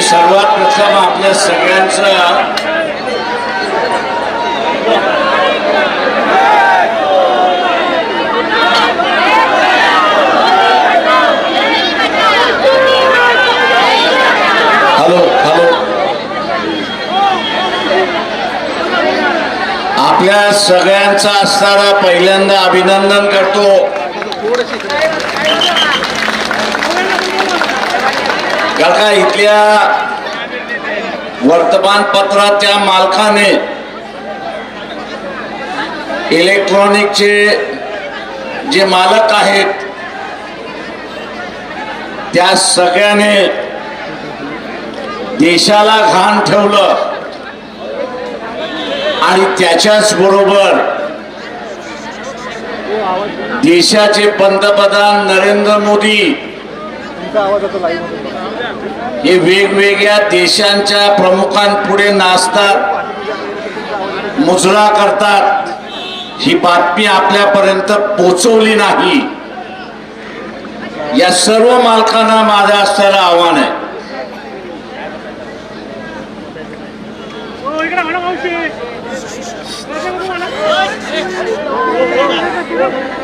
सर्वात प्रथम आपल्या सगळ्यांचं आपल्या सगळ्यांचा असणारा पहिल्यांदा अभिनंदन करतो। काका इथल्या वर्तमानपत्राच्या मालकाने इलेक्ट्रॉनिकचे जे मालक आहेत त्या सगळ्याने देशाला घाण ठेवलं आणि त्याच्याच बरोबर देशाचे पंतप्रधान नरेंद्र मोदी हे वेगवेगळ्या देशांच्या प्रमुखांपुढे नाचतात, मुजरा करतात, ही बातमी आपल्यापर्यंत पोहोचवली नाही। या सर्व मालकांना माझं असणारं आव्हान आहे,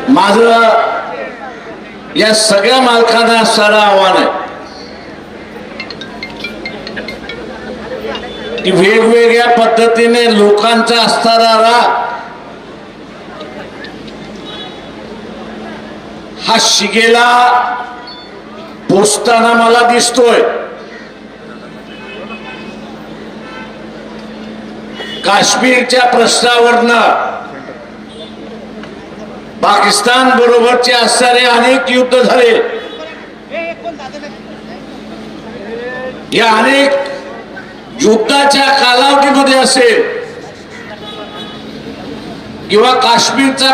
माझं या सगळ्या मालकांना असणारं आव्हान आहे की वेगवेगळ्या पद्धतीने लोकांचा असणारा राग हा शिगेला पोचताना मला दिसतोय। काश्मीरच्या प्रश्नावरनं पाकिस्तान बरोबरचे असणारे अनेक युद्ध झाले, या अनेक युद्धाच्या कालावधीमध्ये असेल किंवा काश्मीरचा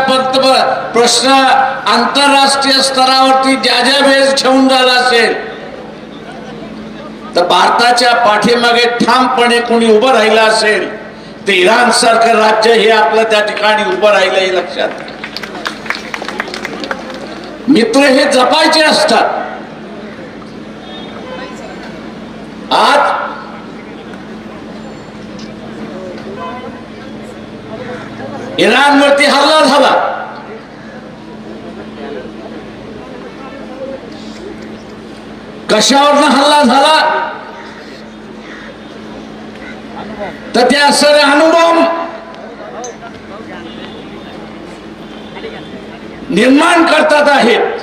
प्रश्न आंतरराष्ट्रीय स्तरावरती ज्या ज्या वेळेस घेऊन झाला असेल तर भारताच्या पाठीमागे ठामपणे कोणी उभं राहिलं असेल तर इराण सारखं राज्य हे आपलं त्या ठिकाणी उभं राहिलं हे लक्षात घ्या। मित्र हे जपायचे असतात। आज इराणवरती हल्ला झाला, कशावरनं हल्ला झाला तर ते असणारे अणुबॉम्ब निर्माण करतात आहेत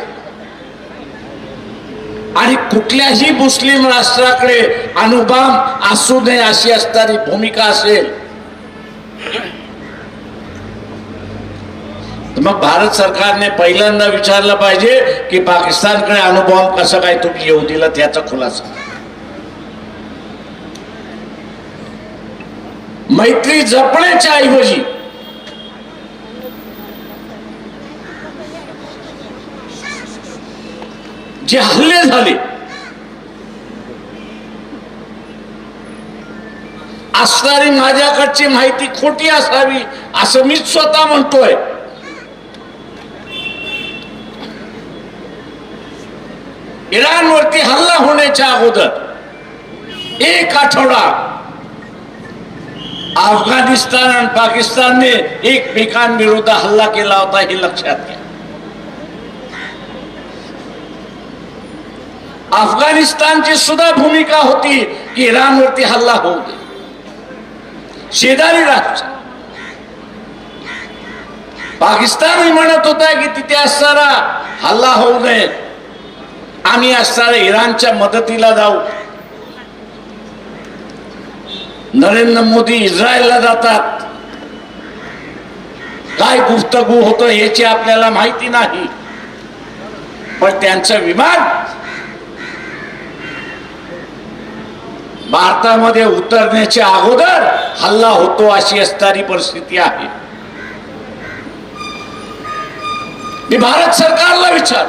आणि कुठल्याही मुस्लिम राष्ट्राकडे अणुबॉम्ब असू नये अशी असणारी भूमिका असेल तर मग भारत सरकारने पहिल्यांदा विचारलं पाहिजे की पाकिस्तानकडे अणुबॉम्ब कसं काय तुम्ही येऊ दिला त्याचा खुलासा। मैत्री जपण्याच्या ऐवजी जे हल्ले झाले असणारी माझ्याकडची माहिती खोटी असावी असं मी स्वतः म्हणतोय। इराणवरती हल्ला होण्याच्या अगोदर एक आठवडा अफगाणिस्तान आणि पाकिस्तानने एकमेकांविरुद्ध हल्ला केला होता हे लक्षात घ्या। अफगाणिस्तानची सुद्धा भूमिका होती की इराणवरती हल्ला होऊ दे, शेजारी राष्ट्र। पाकिस्तान म्हणत होता की तिथे असणारा हल्ला होऊ नये, आम्ही असणाऱ्या इराणच्या मदतीला जाऊ। नरेंद्र मोदी इस्रायलला जातात, काय गुफ्तगू होतं याची आपल्याला माहिती नाही, पण त्यांचं विमान भारतामध्ये उतरण्याच्या अगोदर हल्ला होतो अशी असणारी परिस्थिती आहे। मी भारत सरकारला विचार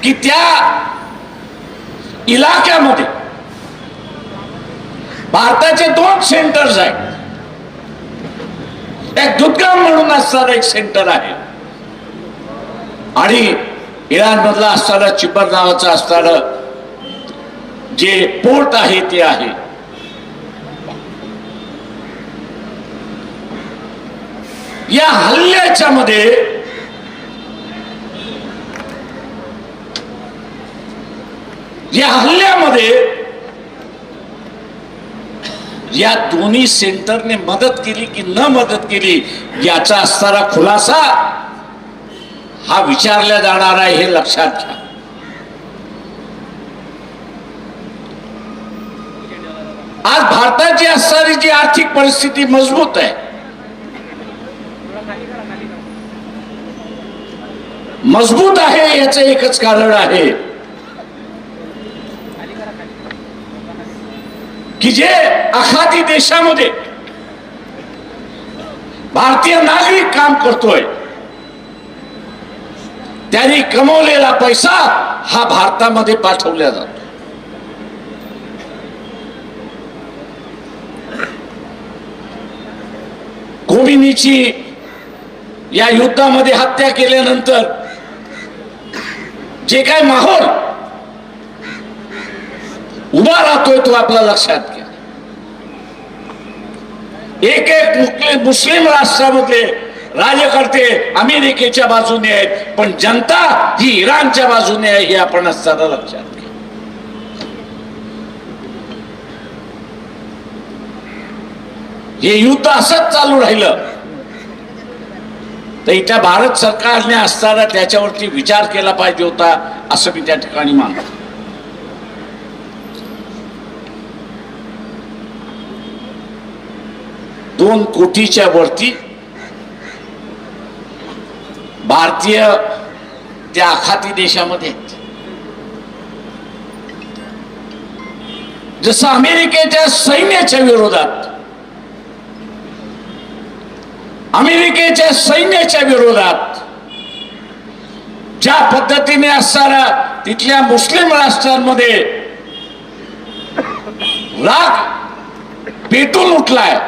की त्या इलाक्यामध्ये भारताचे 2 सेंटर्स आहेत, एक दुधगाम म्हणून असणारं एक सेंटर आहे आणि इराण मधला असणारा चिपर नावाचं असणारं जे पोर्ट आहे ते आहे. या हल्ल्याच्या मध्ये या दोन्ही सेंटरने मदत केली की न मदत केली याचा असणारा खुलासा हा विचारला जाणार आहे, हे लक्षात घ्या. आज भारताची असणारी जी आर्थिक परिस्थिती मजबूत आहे, मजबूत आहे याचं एकच कारण आहे की जे आखाती देशामध्ये भारतीय नागरिक काम करतोय त्यांनी कमवलेला पैसा हा भारतामध्ये पाठवला जातो. खोमेनीची या युद्धामध्ये हत्या केल्यानंतर जे काय माहोल उभा राहतोय तो आपल्या लक्षात घ्या. एक एक मुस्लिम राष्ट्रामधले राज्यकर्ते अमेरिकेच्या बाजूने आहेत, पण जनता ही इराणच्या बाजूने आहे, हे आपण असताना लक्षात घ्या. हे युद्ध असंच चालू राहिलं तर इथल्या भारत सरकारने असताना त्याच्यावरती विचार केला पाहिजे होता, असं मी त्या ठिकाणी मानतो. $2 कोटीच्या वरती भारतीय त्या आखाती देशामध्ये, जसं अमेरिकेच्या सैन्याच्या विरोधात ज्या पद्धतीने असणारा तिथल्या मुस्लिम राष्ट्रांमध्ये राग पेटून उठलाय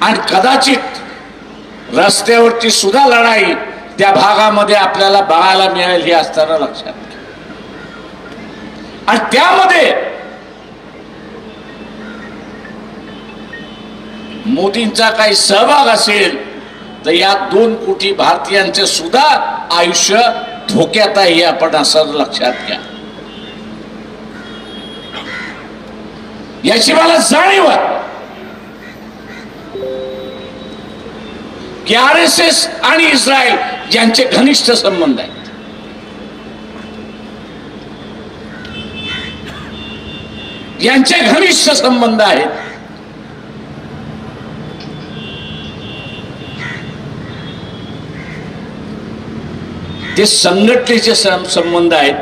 आणि कदाचित रस्त्यावरची सुद्धा लढाई त्या भागामध्ये आपल्याला बघायला मिळेल, हे असताना लक्षात घ्या. आणि त्यामध्ये मोदींचा काही सहभाग असेल तर या 2 कोटी भारतीयांचे सुद्धा आयुष्य धोक्यात आहे, हे आपण असं लक्षात घ्या. याची मला जाणीव आहे की RSS आणि इस्रायल यांचे घनिष्ठ संबंध आहेत. यांचे घनिष्ठ संबंध आहेत. ते संघटनेचे संबंध आहेत,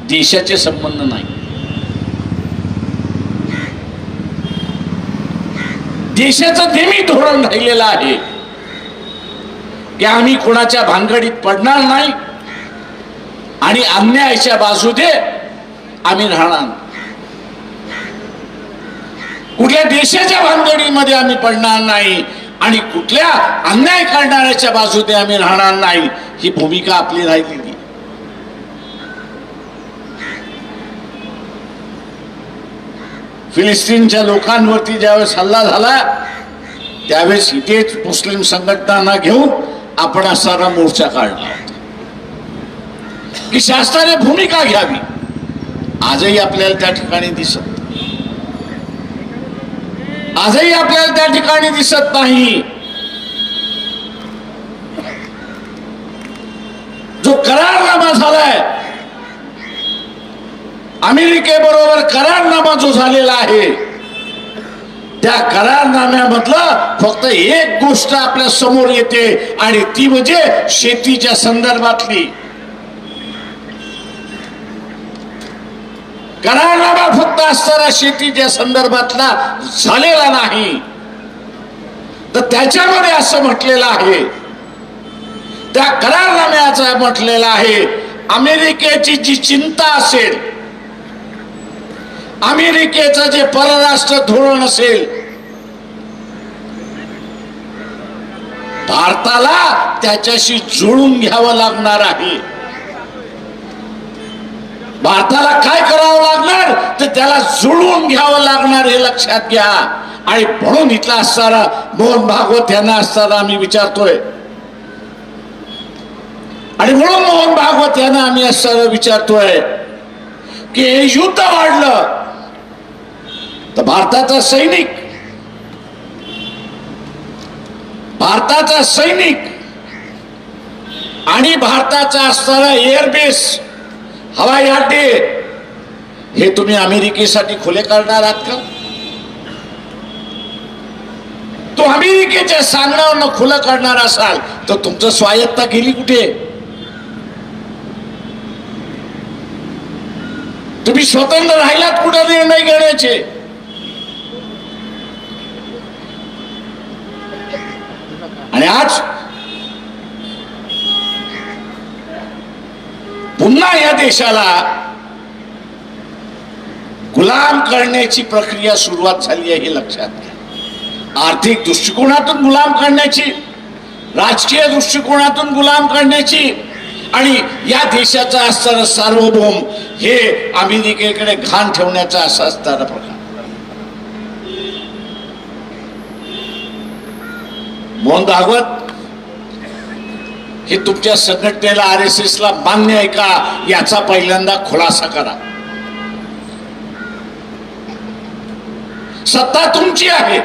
देशाचे संबंध नाही. देशाचं नेहमी धोरण राहिलेलं आहे की आम्ही कोणाच्या भानगडीत पडणार नाही आणि अन्यायाच्या बाजूने आम्ही राहणार नाही. कुठल्या देशाच्या भानगडीमध्ये आम्ही पडणार नाही आणि कुठल्या अन्याय करणाऱ्याच्या बाजूने आम्ही राहणार नाही, ही भूमिका आपली राहिलेली. फिलिस्तीनच्या लोकांवरती ज्यावेळेस हल्ला झाला त्यावेळेस इथेच मुस्लिम संघटनांना घेऊन आपण असा मोर्चा काढला होता की शासनाने भूमिका घ्यावी. आजही आपल्याला त्या ठिकाणी दिसत नाही. जो करारनामा झालाय अमेरिकेबरोबर, करारनामा जो झालेला आहे त्या करारनाम्यामधलं फक्त एक गोष्ट आपल्या समोर येते आणि ती म्हणजे शेतीच्या संदर्भातली. करारनामा फक्त असताना शेतीच्या संदर्भातला झालेला नाही, तर त्याच्यामध्ये असं म्हटलेलं आहे, त्या करारनाम्याचं म्हटलेलं आहे, अमेरिकेची जी चिंता असेल, अमेरिकेचं जे परराष्ट्र धोरण असेल भारताला त्याच्याशी जुळून घ्यावं लागणार आहे. भारताला काय करावं लागणार तर त्याला जुळवून घ्यावं लागणार हे लक्षात घ्या. आणि म्हणून इथला असणारा मोहन भागवत यांना असताना आम्ही विचारतोय, आणि म्हणून मोहन भागवत यांना आम्ही असताना विचारतोय की हे युद्ध वाढलं तर भारताचा सैनिक आणि भारताचा असणारा एअरबेस, हवाई अड्डे हे तुम्ही अमेरिकेसाठी खुले करणार आहात का? तो अमेरिकेच्या सांगण्यावरनं खुलं करणार असाल तर तुमचं स्वायत्ता गेली कुठे? तुम्ही स्वतंत्र राहिलात कुठे निर्णय घेण्याचे? आणि आज पुन्हा या देशाला गुलाम करण्याची प्रक्रिया सुरुवात झाली आहे हे लक्षात घ्या. आर्थिक दृष्टिकोनातून गुलाम करण्याची, राजकीय दृष्टिकोनातून गुलाम करण्याची, आणि या देशाचा असणारा सार्वभौम हे अमेरिकेकडे घाण ठेवण्याचा असा असणारा प्रकार. मोहन भागवत हे तुमच्या संघटनेला, RSS ला मान्य आहे का याचा पहिल्यांदा खुलासा करा. सत्ता तुमची आहे,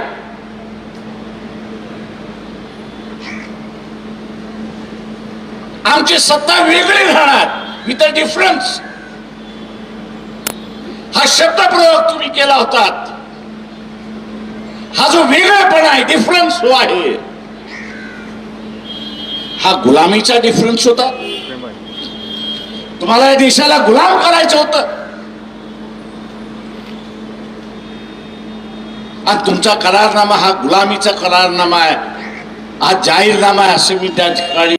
आमची सत्ता वेगळी राहणार, विथ अ डिफरन्स. हा शब्दप्रयोग तुम्ही केला होता, हा जो वेगळेपणा आहे, डिफरन्स जो आहे, हा गुलामीचा डिफरन्स होता. तुम्हाला या देशाला गुलाम करायचं होतं, आणि तुमचा करारनामा हा गुलामीचा करारनामा आहे, हा जाहीरनामा आहे असं मी त्या ठिकाणी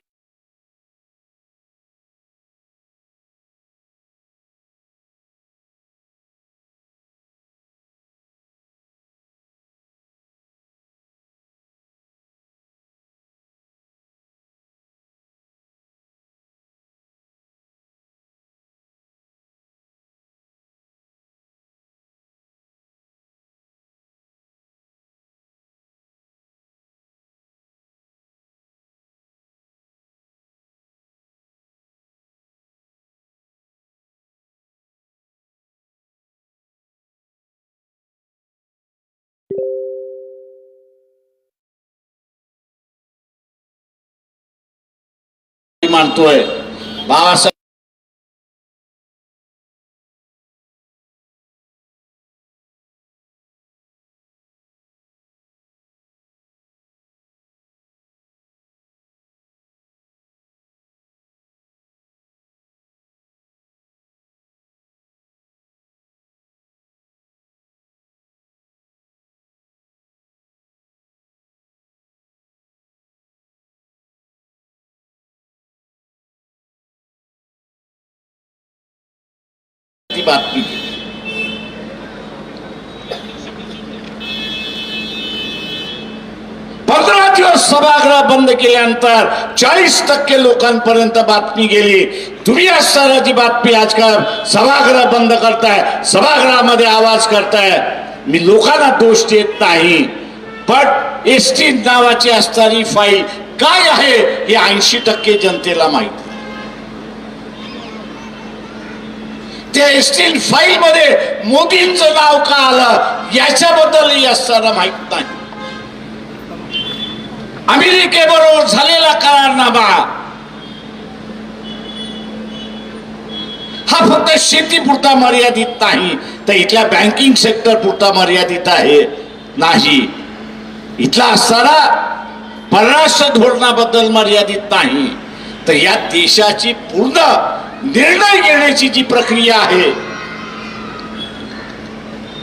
मानतोय. बाबासाहेब ती बातमी केली. 15 दिवस सभागृह बंद केल्यानंतर 40% लोकांपर्यंत बातमी गेली. तुम्ही असताना जी बातमी आज का सभागृह बंद करताय, सभागृहामध्ये आवाज करताय, मी लोकांना दोष देत नाही, पण एसटी नावाची असणारी फाईल काय आहे हे 80% जनतेला माहिती. त्या एसटी फाईल मध्ये मोदींचं नाव का आलं याच्याबद्दलही असताना माहित नाही. अमेरिकेबरोबर झालेला करारनामा हा फक्त शेतीपुरता मर्यादित नाही, तर इथल्या बँकिंग सेक्टर पुरता मर्यादित आहे नाही, इथला असणारा परराष्ट्र धोरणाबद्दल मर्यादित नाही, तर या देशाची पूर्ण निर्णय घेण्याची जी प्रक्रिया आहे,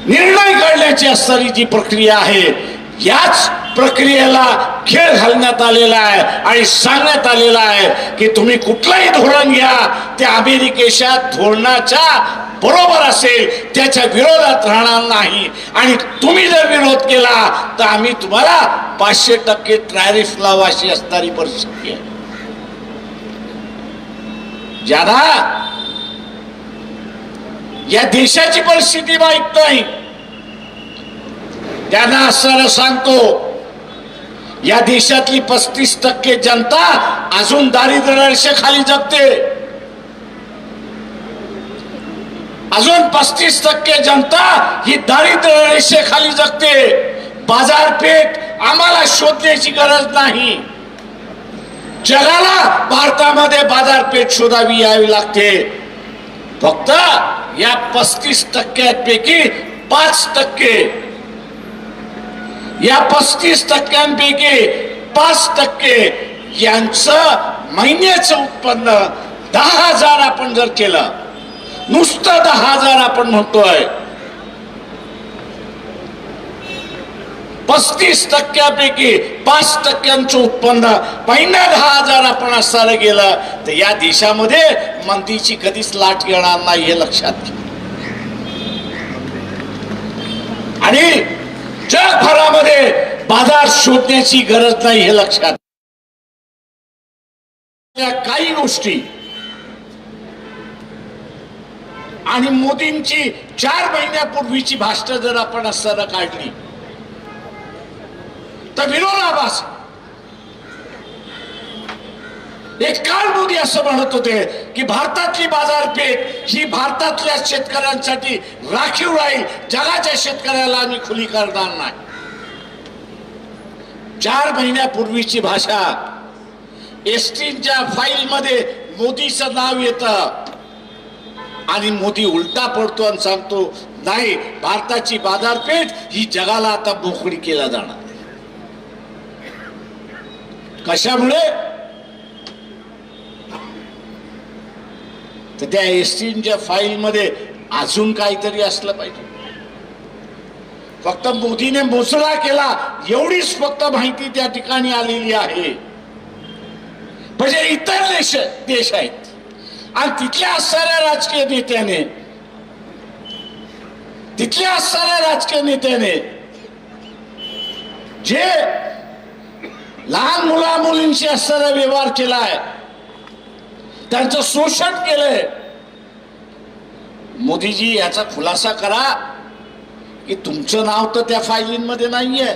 निर्णय करण्याची असणारी जी प्रक्रिया आहे, याच प्रक्रियेला खेळ घालण्यात आलेला आहे आणि सांगण्यात आलेला आहे की तुम्ही कुठलंही धोरण घ्या, त्या अमेरिकेच्या धोरणाच्या बरोबर असेल त्याच्या विरोधात राहणार नाही. आणि तुम्ही जर विरोध केला तर आम्ही तुम्हाला 500% टॅरिफ लावू अशी असणारी परिस्थिती आहे. ज्याला या देशाची परिस्थिती माहित नाही त्यांना असं सांगतो, या देशातली 35% जनता अजून दारिद्र्य रेषेखाली जगते. अजून 35% जनता ही दारिद्र्य रेषेखाली जगते. बाजारपेठ आम्हाला शोधण्याची गरज नाही. जगाला भारतामध्ये बाजारपेठ शोधावी यावी लागते. फक्त या 35%पैकी 5%, या 35%पैकी 5% यांचं महिन्याचं उत्पन्न 10,000 आपण जर केलं, नुसतं 10,000 आपण म्हणतोय, 35%पैकी 5%चं उत्पन्न महिना 10,000 आपण असताना गेलं तर या देशामध्ये मंदीची कधीच लाट येणार नाही हे लक्षात घ्या. आणि जगभरामध्ये बाजार शोधण्याची गरज नाही हे लक्षात. काही गोष्टी आणि मोदींची 4 महिन्यापूर्वीची भाषण जर आपण असताना काढली तर विरोधाभास. एक काळ मोदी असं म्हणत होते की भारतातली बाजारपेठ ही भारतातल्या शेतकऱ्यांसाठी राखीव राहील, जगाच्या शेतकऱ्याला आम्ही खुली करणार नाही. 4 महिन्यापूर्वीची भाषा. एसटीच्या फाईल मध्ये मोदीचं नाव येतं आणि मोदी उलटा पडतो आणि सांगतो नाही, भारताची बाजारपेठ ही जगाला आता मोकळी केला जाणार. कशामुळे? तर त्या एसटीच्या फाईल मध्ये अजून काहीतरी असलं पाहिजे. फक्त मोदीने मोजला केला एवढीच फक्त माहिती त्या ठिकाणी आलेली आहे. म्हणजे इतर देश आहेत आणि तिथल्या असणाऱ्या राजकीय नेत्याने, तिथल्या असणाऱ्या राजकीय नेत्याने जे लहान मुला मुलींशी असणारा व्यवहार केलाय, त्यांचं शोषण केलंय. मोदीजी याचा खुलासा करा की तुमचं नाव तर त्या फायलींमध्ये नाहीये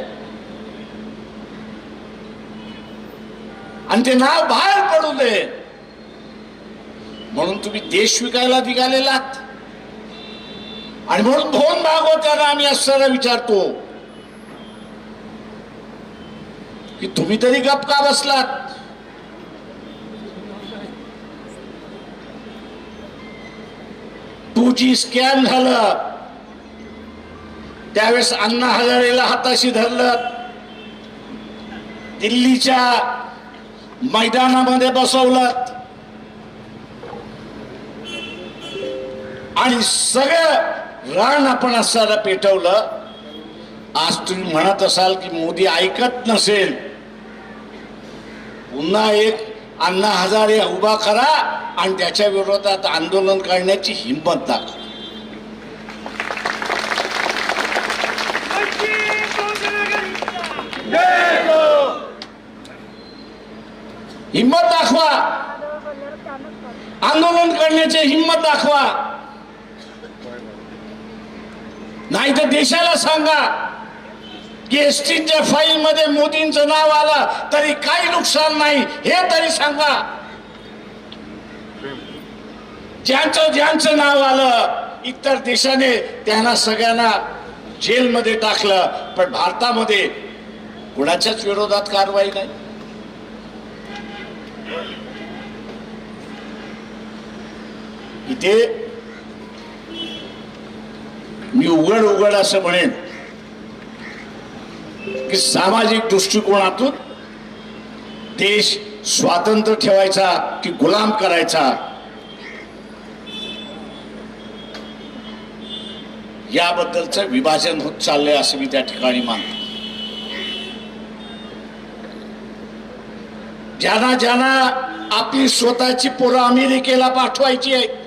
आणि ते नाव बाहेर पडू दे म्हणून तुम्ही देश विकायला निघालेलात. आणि म्हणून भोन भागवताना आम्ही असताना विचारतो की तुम्ही तरी गप का बसलात? 2G स्कॅम झालं त्यावेळेस अण्णा हजारेला हाताशी धरलं, दिल्लीच्या मैदानामध्ये बसवलं आणि सगळं रान आपण असताना पेटवलं. आज तुम्ही म्हणत असाल की मोदी ऐकत नसेल, पुन्हा एक अण्णा हजारे उभा करा आणि त्याच्या विरोधात आंदोलन करण्याची हिंमत दाखवा. हिंमत दाखवा, आंदोलन करण्याची हिंमत दाखवा. नाही तर देशाला सांगा की एसटीच्या फाईल मध्ये मोदींचं नाव आलं तरी काही नुकसान नाही हे तरी सांगा. ज्यांचं नाव आलं इतर देशाने त्यांना सगळ्यांना जेलमध्ये टाकलं, पण भारतामध्ये कुणाच्याच विरोधात कारवाई नाही. इथे मी उघड असं म्हणेन की सामाजिक दृष्टिकोनातून देश स्वातंत्र्य ठेवायचा की गुलाम करायचा याबद्दलचं विभाजन होत चाललंय असं मी त्या ठिकाणी मानतो. ज्यांना आपली स्वतःची पोरं अमेरिकेला पाठवायची आहेत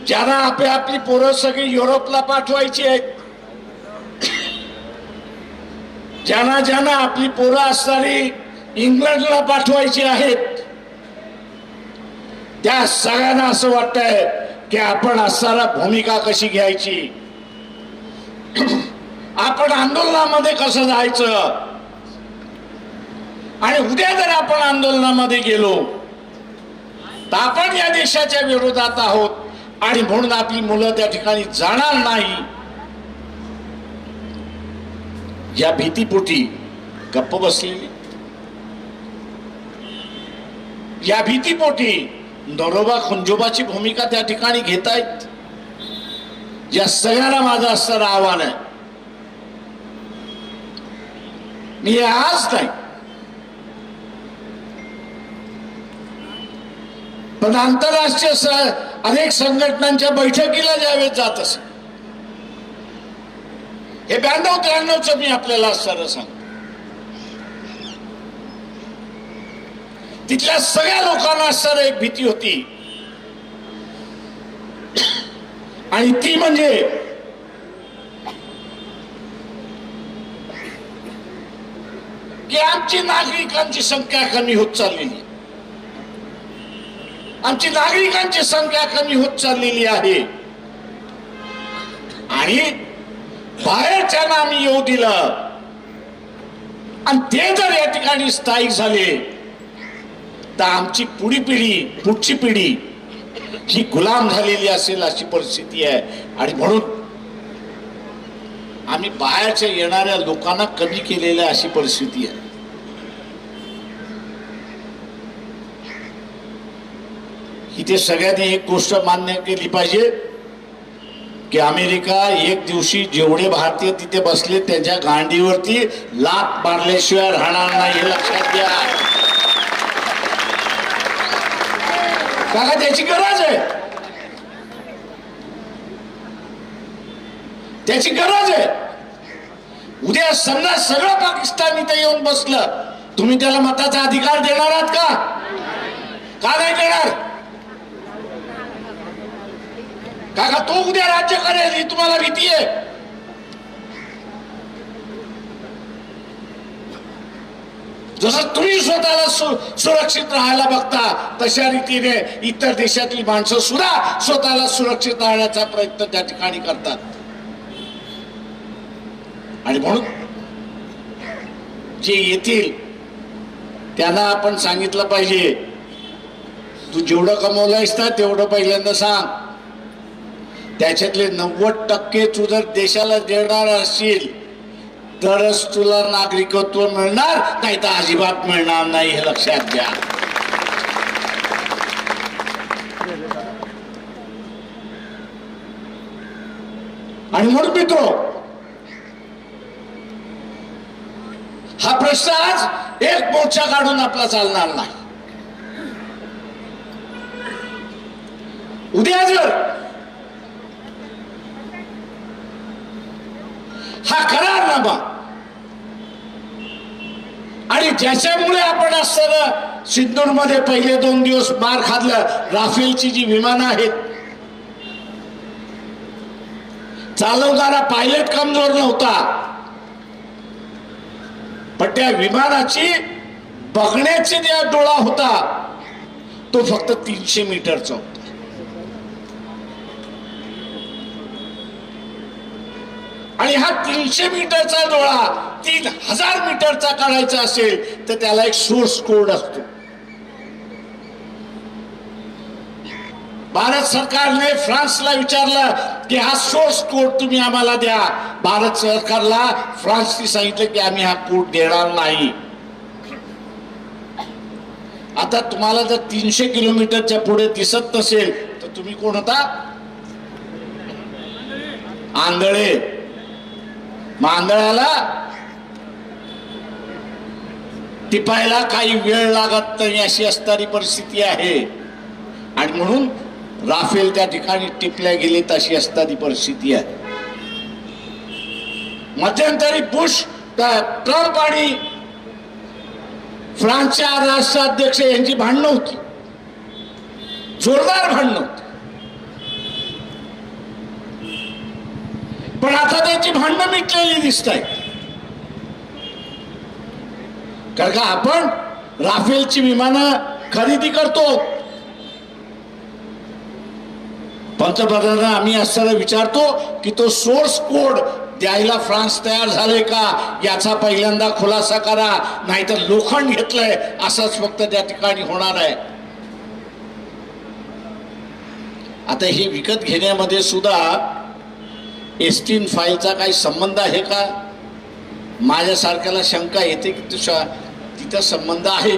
ज्यांना आपली पोरं सगळी युरोपला पाठवायची आहेत, ज्यांना आपली पोरं असणारी इंग्लंडला पाठवायची आहेत, त्या सगळ्यांना असं वाटतंय की आपण असणारा भूमिका कशी घ्यायची, आपण आंदोलनामध्ये कसं जायचं, आणि उद्या जर आपण आंदोलनामध्ये गेलो तर आपण या देशाच्या विरोधात आहोत आणि म्हणून आपली मुलं त्या ठिकाणी जाणार नाही, या भीतीपोटी गप्प बसलेली, या भीतीपोटी नरोबा खंजोबाची भूमिका त्या ठिकाणी घेतायत. या सगळ्यांना माझं असणारं आव्हान आहे, मी आज नाही पण आंतरराष्ट्रीय अनेक संघटनांच्या बैठकीला ज्यावेळेस जात असे, हे 92-93 मी आपल्याला सरळ सांगतो, तिथल्या सगळ्या लोकांना सर एक भीती होती, आणि ती म्हणजे की आमची नागरिकांची संख्या कमी होत चाललेली, आमची नागरिकांची संख्या कमी होत चाललेली आहे, आणि बाहेरच्यांना आम्ही येऊ दिलं आणि ते जर या ठिकाणी स्थायिक झाले तर आमची पुढची पिढी ही गुलाम झालेली असेल अशी परिस्थिती आहे. आणि म्हणून आम्ही बाहेरच्या येणाऱ्या लोकांना कमी केलेल्या अशी परिस्थिती आहे. इथे सगळ्यांनी एक गोष्ट मान्य केली पाहिजे की अमेरिका एक दिवशी जेवढे भारतीय तिथे बसले त्यांच्या गांडीवरती लाथ मारल्याशिवाय राहणार नाही, हे लक्षात घ्या. काका त्याची गरज आहे, त्याची गरज आहे. उद्या समजा सगळं पाकिस्तान इथे येऊन बसलं, तुम्ही त्याला मताचा अधिकार देणार आहात का? का नाही देणार? काका तो उद्या राज्य करेल ही तुम्हाला भीती आहे? जसं तुम्ही स्वतःला सुरक्षित राहायला बघता तशा रीतीने इतर देशातली माणसं सुद्धा स्वतःला सुरक्षित राहण्याचा प्रयत्न त्या ठिकाणी करतात. आणि म्हणून जे येतील त्यांना आपण सांगितलं पाहिजे, तू जेवढं कमवलंयस ना तेवढं पहिल्यांदा सांग, त्याच्यातले 90% तू जर देशाला देणार असशील तरच तुला नागरिकत्व मिळणार, नाही तर अजिबात मिळणार नाही, हे लक्षात घ्या. आणि म्हणून मित्रो, हा प्रश्न आज एक मोर्चा काढून आपला चालणार नाही. उद्या जर हा करारनामा आणि ज्याच्यामुळे आपण असताना सिंदूर मध्ये पहिले 2 दिवस मार खाल्लं, राफेलची जी विमानं आहेत, चालवणारा पायलट कमजोर नव्हता, पण त्या विमानाची बघण्याची जो डोळा होता तो फक्त 300 मीटरचा होता. आणि हा 300 मीटरचा डोळा 3000 मीटरचा काढायचा असेल तर त्याला एक सोर्स कोड असतो. भारत सरकारने फ्रान्सला विचारलं की हा सोर्स कोड तुम्ही आम्हाला द्या. भारत सरकारला फ्रान्सने सांगितलं की आम्ही हा कोड देणार नाही. आता तुम्हाला जर 300 किलोमीटरच्या पुढे दिसत नसेल तर तुम्ही कोण होता? आंधळे. आंधळ्याला टिपायला काही वेळ लागत नाही अशी असणारी परिस्थिती आहे. आणि म्हणून राफेल त्या ठिकाणी टिपल्या गेले तशी असणारी परिस्थिती आहे. मध्यंतरी बुश, ट्रम्प आणि फ्रान्सच्या राष्ट्राध्यक्ष यांची भांडणं होती, जोरदार भांडणं होती. पण आता त्याची भांडणं मिटलेली दिसत आहेत. कारण का आपण राफेलची विमानं खरेदी करतो. पंतप्रधानांना आम्ही असताना विचारतो की तो सोर्स कोड द्यायला फ्रान्स तयार झाले का याचा पहिल्यांदा खुलासा करा, नाहीतर लोखंड घेतलंय असंच फक्त त्या ठिकाणी होणार आहे. आता हे विकत घेण्यामध्ये सुद्धा एस्टीन फाईलचा काही संबंध आहे का? माझ्यासारख्याला शंका येते की तिथं संबंध आहे.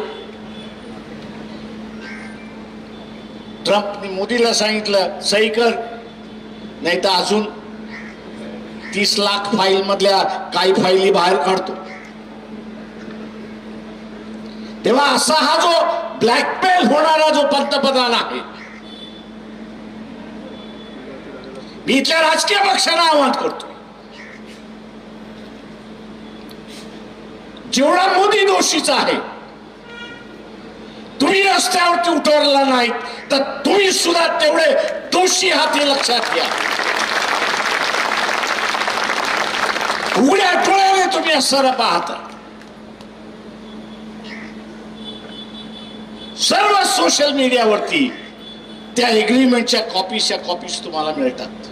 ट्रम्पने मोदीला सांगितलं सही कर, नाही तर अजून 30 लाख फाईल मधल्या काही फाईली बाहेर काढतो. तेव्हा असा हा जो ब्लॅकमेल होणारा जो पंतप्रधान आहे, मी इथल्या राजकीय पक्षांना आवाहन करतो, जेवढा मोदी दोषीचा आहे, तुम्ही रस्त्यावरती उतरला नाहीत तर तुम्ही सुद्धा तेवढे दोषी आहात हे लक्षात घ्या. उघड्या डोळ्याने तुम्ही असं पाहता. सर्व सोशल मीडियावरती त्या एग्रीमेंटच्या कॉपीज तुम्हाला मिळतात.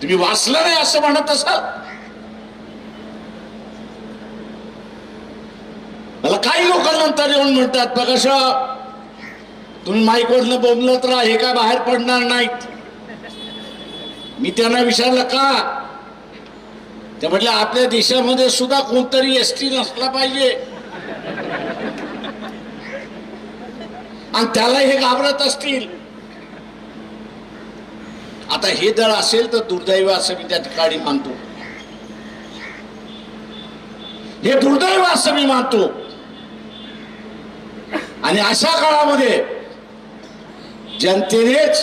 तुम्ही वाचलं नाही असं म्हणत असाल. मला काही लोक नंतर येऊन म्हणतात बघा तुम्ही माईक वरनं बोंबलत राहा, हे काय बाहेर पडणार नाहीत. मी त्यांना विचारलं का? ते म्हटलं आपल्या देशामध्ये सुद्धा कोणतरी एसटी नसला पाहिजे आणि त्याला हे घाबरत असतील. आता हे जर असेल तर दुर्दैव असं मी त्या ठिकाणी मानतो. हे दुर्दैव असं मी मानतो. आणि अशा काळामध्ये जनतेनेच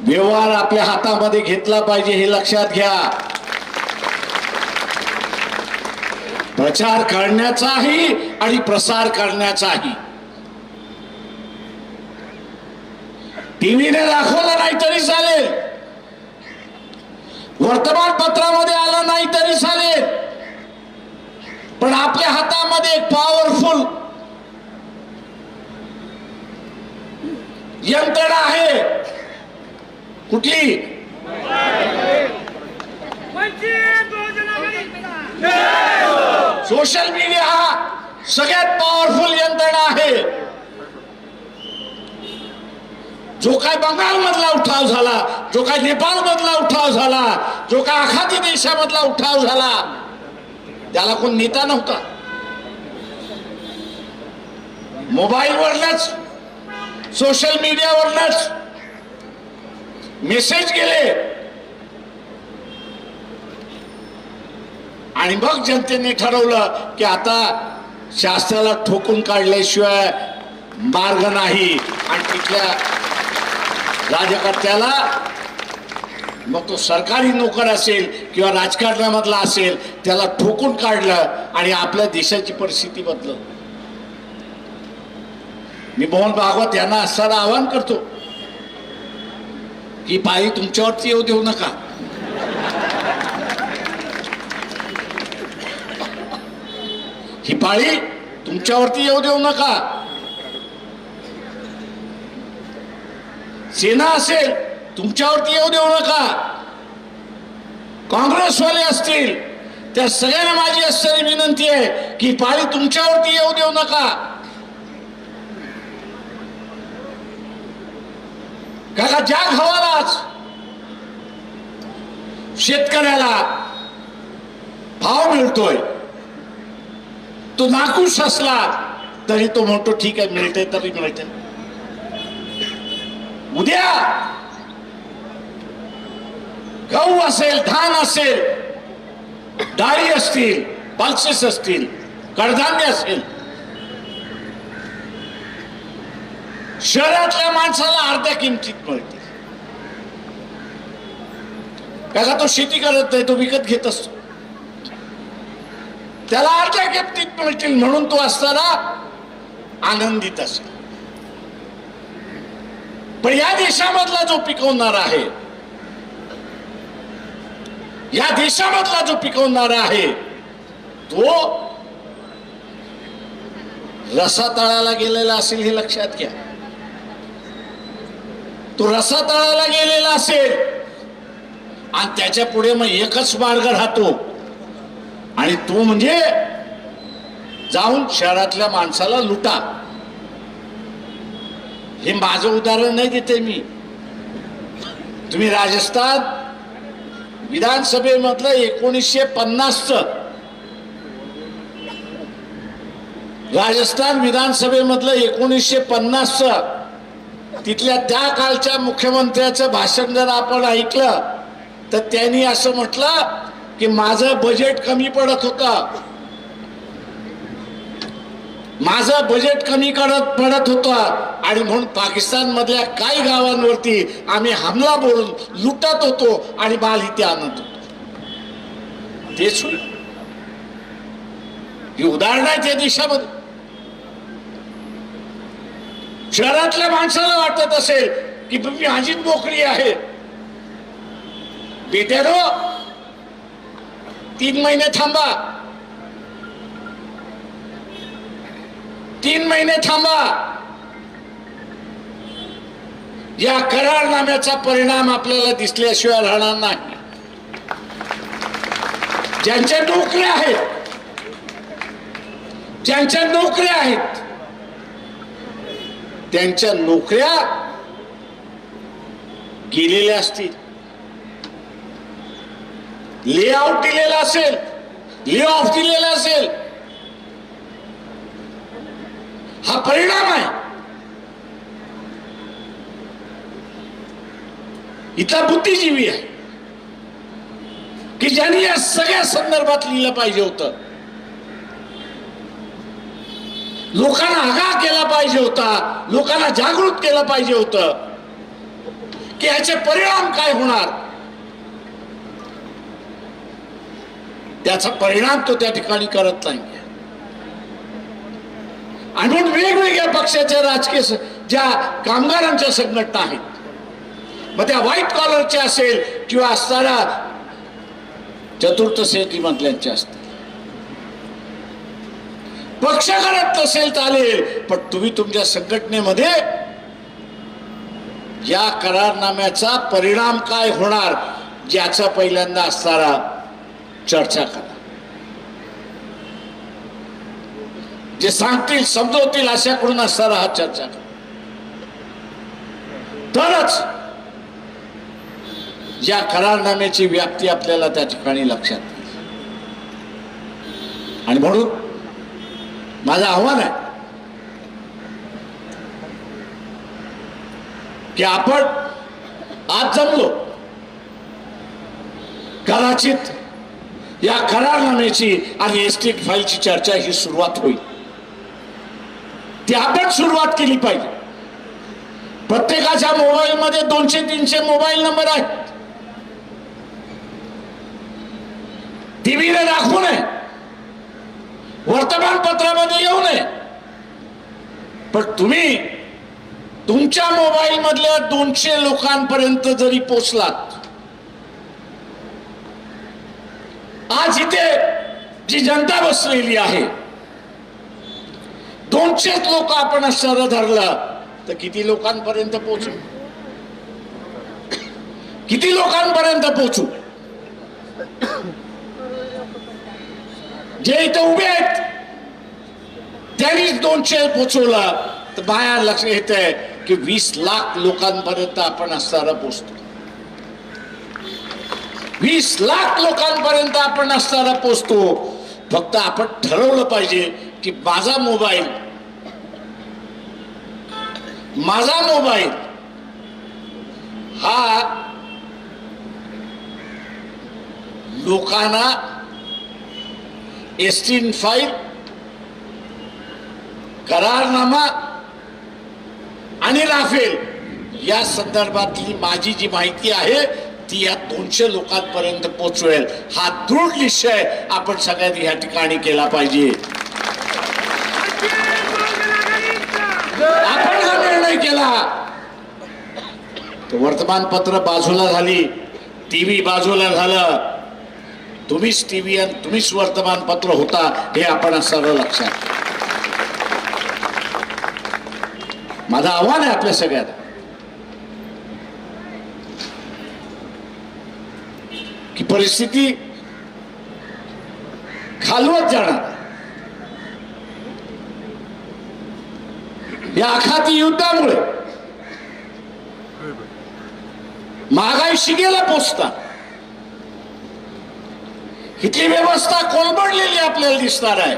व्यवहार आपल्या हातामध्ये घेतला पाहिजे हे लक्षात घ्या. प्रचार करण्याचाही आणि प्रसार करण्याचाही. टीव्हीने दाखवलं नाही तरी चालेल, वर्तमानपत्रामध्ये आलं नाही तरी चालेल, पण आपल्या हातामध्ये एक पॉवरफुल यंत्रणा आहे. कुठली? सोशल मीडिया हा सगळ्यात पॉवरफुल यंत्रणा आहे. जो काय बंगाल मधला उठाव झाला, जो काय नेपाळ मधला उठाव झाला, जो काय आखाती देशामधला उठाव झाला, त्याला कोण नेता नव्हता. मोबाईलवरच सोशल मीडियावरच मेसेज गेले आणि मग जनतेने ठरवलं की आता शास्त्राला ठोकून काढल्याशिवाय मार्ग नाही. आणि तिथल्या राज्यकर्त्याला, मग तो सरकारी नोकर असेल किंवा राजकारणामधला असेल, त्याला ठोकून काढलं आणि आपल्या देशाची परिस्थिती बदलत. मी मोहन भागवत यांना असताना आवाहन करतो की पायी तुमच्यावरती येऊ देऊ नका. ही पाळी तुमच्यावरती येऊ देऊ नका. सेना असेल तुमच्यावरती येऊ देऊ नका. काँग्रेसवाले असतील त्या सगळ्यांना माझी असणारी विनंती आहे की पाळी तुमच्यावरती येऊ देऊ नका. का ज्या भावालाच शेतकऱ्याला भाव मिळतोय तो नाखुश असला तरी तो म्हणतो ठीक आहे, मिळते तरी मिळते. उद्या गहू असेल, धान असेल, डाळी असतील, पल्सेस असतील, कडधान्य असेल, शहरातल्या माणसाला अर्ध्या किमतीत मिळते. का तो शेती करत नाही, तो विकत घेत असतो, त्याला अर्ध्या किमतीत मिळतील म्हणून तो असताना आनंदित असेल. पण या देशामधला जो पिकवणार आहे या देशामधला जो पिकवणारा आहे तो रसातळाला गेलेला असेल हे लक्षात घ्या. तो रसातळाला गेलेला असेल आणि त्याच्या पुढे मग एकच मार्ग राहतो आणि तो म्हणजे जाऊन शहरातल्या माणसाला लुटा. हे माझं उदाहरण नाही देते मी. तुम्ही राजस्थान विधानसभेमधलं 1950चं राजस्थान विधानसभेमधलं 1950चं तिथल्या त्या काळच्या मुख्यमंत्र्याचं भाषण जर आपण ऐकलं तर त्यांनी असं म्हटलं की माझं बजेट कमी पडत होतं, माझं बजेट कमी पडत होतं आणि म्हणून पाकिस्तान मधल्या काही गावांवरती आम्ही हमला बोलून लुटत होतो आणि माल इथे आणत होतो. तेच ही उदाहरण आहेत या देशामध्ये. शहरातल्या माणसाला वाटत असेल की माझी नोकरी आहे, बेट्यानो 3 महिने थांबा, 3 महिने थांबा. या करारनाम्याचा परिणाम आपल्याला दिसल्याशिवाय राहणार नाही. ज्यांच्या नोकऱ्या आहेत, ज्यांच्या नोकऱ्या आहेत त्यांच्या नोकऱ्या गेलेल्या असतील, ले आउट दिलेला असेल, ले ऑफ दिलेला असेल, हा परिणाम आहे. इथला बुद्धिजीवी आहे की ज्यांनी या सगळ्या संदर्भात लिहिलं पाहिजे होतं, लोकांना आगाह केला पाहिजे होता, लोकांना जागृत केलं पाहिजे होतं की याचे परिणाम काय होणार. त्याचा परिणाम तो त्या ठिकाणी करत नाही. आणि म्हणून वेगवेगळ्या पक्षाच्या राजकीय ज्या कामगारांच्या संघटना आहेत, मग त्या व्हाईट कॉलरच्या असेल किंवा असणाऱ्या चतुर्थ श्रेणी मधल्यांच्या असतील, पक्ष करत नसेल चालेल, पण तुम्ही तुमच्या संघटनेमध्ये या करारनाम्याचा परिणाम काय होणार ज्याचा पहिल्यांदा असणारा चर्चा करा. जे सांगतील समजवतील अशाकडून असणारा हा चर्चा करा, तरच या करारनाम्याची व्याप्ती आपल्याला त्या ठिकाणी लक्षात येईल. आणि म्हणून माझं आव्हान आहे की आपण आज जमलो, कदाचित या करारनाम्याची आणि एस्टेट फाईलची चर्चा ही सुरुवात होईल. ती आपण सुरुवात केली पाहिजे. प्रत्येकाच्या मोबाईलमध्ये 200-300 मोबाईल नंबर आहेत. टीव्हीने दाखवू नये, वर्तमानपत्रामध्ये येऊ नये, पण तुम्ही तुमच्या मोबाईल मधल्या 200 लोकांपर्यंत जरी पोचलात, आज इथे जी जनता बसलेली आहे 200 लोक आपण असं धरलं तर किती लोकांपर्यंत पोचू, किती लोकांपर्यंत पोचू. जे इथं उभे आहेत त्यांनीच 200 पोचवला तर बाहेर लक्ष येत आहे की 20 लाख लोकांपर्यंत आपण असणारा पोचतो. 20 लाख लोकांपर्यंत आपण असणारा पोचतो. फक्त आपण ठरवलं पाहिजे की माझा मोबाईल हा लोकांना एस्टीन फाईल, करारनामा आणि राफेल या संदर्भातली माझी जी माहिती आहे ती या 200 लोकांपर्यंत पोहोचवेल. हा दृढ निश्चय आपण सगळ्यांनी या ठिकाणी केला पाहिजे. आपण हा निर्णय केला तर वर्तमानपत्र बाजूला झाली, टीव्ही बाजूला झालं, तुम्हीच टीव्ही आणि तुम्हीच वर्तमानपत्र होता हे आपण सर्व लक्षात. माझं आव्हान आहे आपल्या सगळ्यांना की परिस्थिती खालवत जाणार. या आखाती युद्धामुळे महागाई शिगेला पोचतात. इथली व्यवस्था कोलमडलेली आपल्याला दिसणार आहे.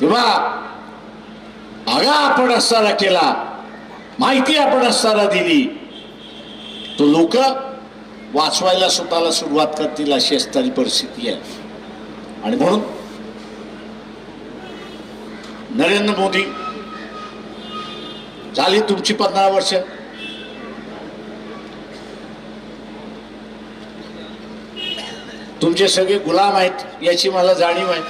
तेव्हा आगा आपण असताना केला, माहिती आपण असताना दिली, तो लोक वाचवायला स्वतःला सुरुवात करतील अशी असणारी परिस्थिती आहे. आणि म्हणून नरेंद्र मोदी झाली तुमची 15 वर्ष, तुमचे सगळे गुलाम आहेत याची मला जाणीव आहे.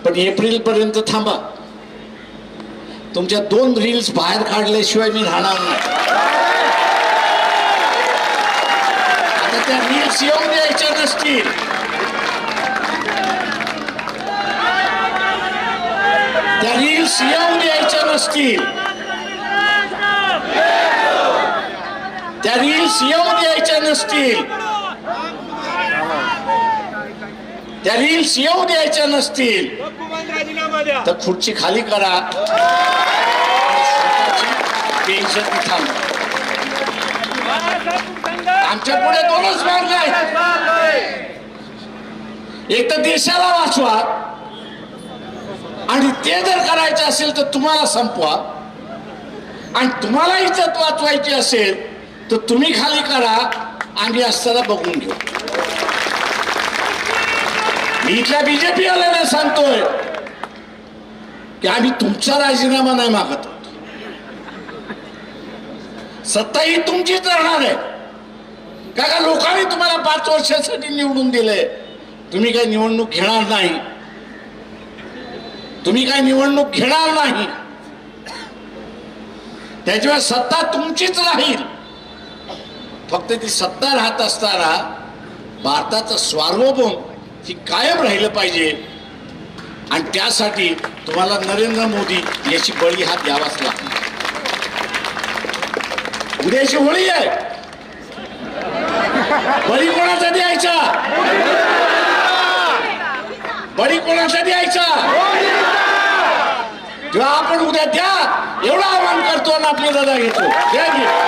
पण एप्रिल पर्यंत थांबा. तुमच्या 2 रील्स बाहेर काढल्याशिवाय मी राहणार नाही. आता त्या रील्स येऊन द्यायच्या नसतील. त्या रील्स येऊन द्यायच्या नसतील. त्या रील्स येऊन द्यायच्या नसतील. त्या रील्स येऊ द्यायच्या नसतील तर खुर्ची खाली करा, टेन्शन थांबवा. आमच्या पुढे 2च मार्ग आहेत. एक तर देशाला वाचवा, आणि ते जर करायचे असेल तर तुम्हाला संपवा, आणि तुम्हाला इज्जत वाचवायची असेल तर तुम्ही खाली करा आणि असताना बघून घेऊ. मी इथल्या बीजेपी वाल्यांना सांगतोय की आम्ही तुमचा राजीनामा नाही मागत. सत्ता ही तुमचीच राहणार आहे. का लोकांनी तुम्हाला 5 वर्षासाठी निवडून दिले. तुम्ही काही निवडणूक घेणार नाही. तुम्ही काही निवडणूक घेणार नाही. त्याच्यामुळे सत्ता तुमचीच राहील. फक्त ती सत्ता राहत असताना भारताचं सार्वभौम ही कायम राहिलं पाहिजे. आणि त्यासाठी तुम्हाला नरेंद्र मोदी याची बळी हा द्यावाच लागणार. उद्याची होळी आहे. बळी कोणाचा द्यायचा? बळी कोणाचा द्यायचा? जेव्हा आपण उद्या द्या एवढं आवाहन करतो आणि आपली रजा घेतो. जय हिंद.